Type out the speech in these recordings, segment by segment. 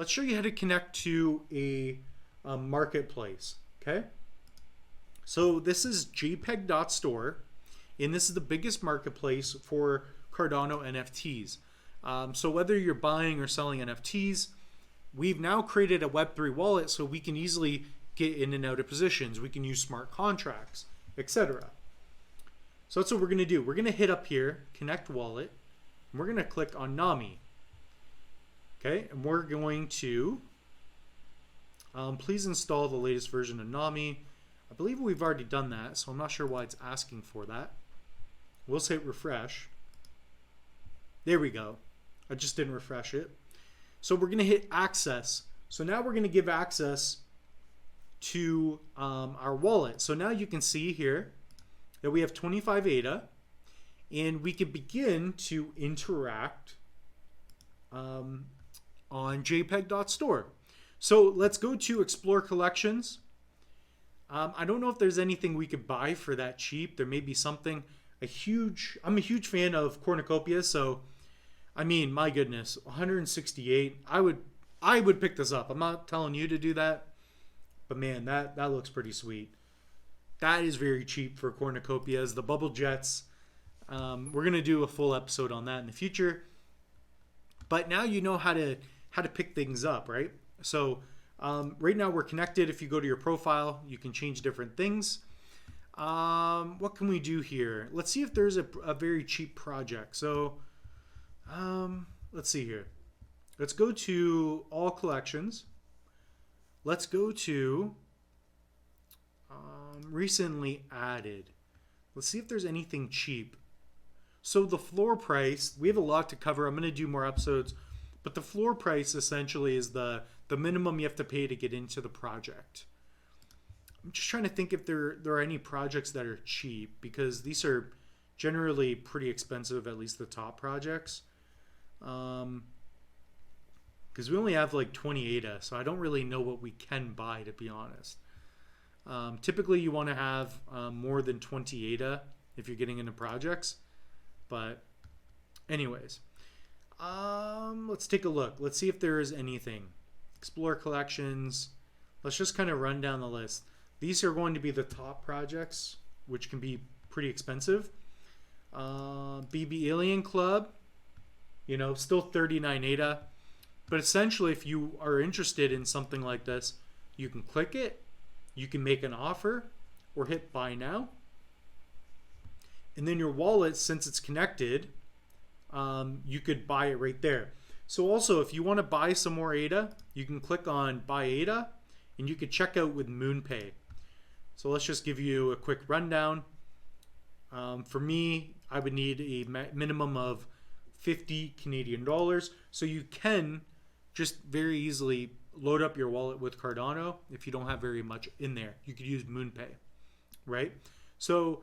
let's show you how to connect to a marketplace. Okay. So this is jpg.store, and this is the biggest marketplace for Cardano NFTs. So whether you're buying or selling NFTs, we've now created a Web3 wallet so we can easily get in and out of positions. We can use smart contracts, etc. So that's what we're going to do. We're going to hit up here, connect wallet, and we're going to click on Nami. Okay, and we're going to please install the latest version of Nami. I believe we've already done that, so I'm not sure why it's asking for that. We'll say refresh. There we go. I just didn't refresh it. So we're going to hit access. So now we're going to give access to our wallet. So now you can see here that we have 25 ADA, and we can begin to interact on jpg.store. So let's go to explore collections. I don't know if there's anything we could buy for that cheap. There may be something. I'm a huge fan of cornucopia, so I mean, my goodness, 168. I would pick this up. I'm not telling you to do that, but man, that looks pretty sweet. That is very cheap for cornucopias. The bubble jets. We're gonna do a full episode on that in the future. But now you know how to pick things up, right? So right now we're connected. If you go to your profile, you can change different things. What can we do here? Let's see if there's a very cheap project. So let's see here. Let's go to all collections. Let's go to recently added. Let's see if there's anything cheap. So the floor price, we have a lot to cover. I'm going to do more episodes, but the floor price essentially is the minimum you have to pay to get into the project. I'm just trying to think if there are any projects that are cheap, because these are generally pretty expensive, at least the top projects. Because we only have like 20 ADA, so I don't really know what we can buy, to be honest. Typically you want to have more than 20 ADA if you're getting into projects. But anyways, let's take a look. Let's see if there is anything. Explore collections. Let's just kind of run down the list. These are going to be the top projects, which can be pretty expensive. BB Alien Club, you know, still 39 ADA. But essentially, if you are interested in something like this, you can click it, you can make an offer, or hit buy now. And then your wallet, since it's connected, you could buy it right there. So also, if you want to buy some more ADA, you can click on buy ADA, and you could check out with MoonPay. So let's just give you a quick rundown. For me, I would need a minimum of 50 Canadian dollars. So you can just very easily load up your wallet with Cardano if you don't have very much in there. You could use MoonPay, right? So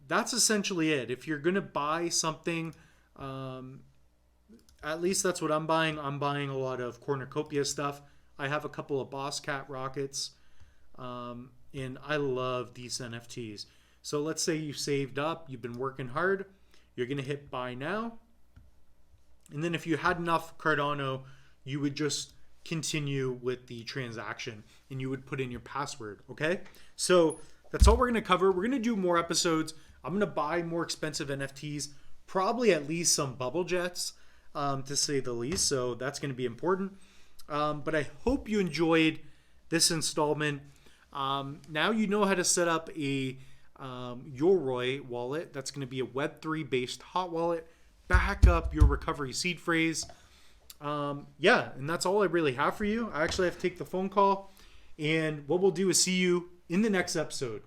that's essentially it. If you're going to buy something, at least that's what I'm buying. I'm buying a lot of cornucopia stuff. I have a couple of Boss Cat rockets, and I love these NFTs. So let's say you saved up, you've been working hard, you're going to hit buy now. And then if you had enough Cardano, you would just continue with the transaction and you would put in your password, okay? So that's all we're going to cover. We're going to do more episodes. I'm going to buy more expensive NFTs, probably at least some bubble jets, to say the least. So that's going to be important. But I hope you enjoyed this installment. Now you know how to set up a Yoroi wallet. That's going to be a Web3 based hot wallet. Back up your recovery seed phrase. Yeah, and that's all I really have for you. I actually have to take the phone call. And what we'll do is see you in the next episode.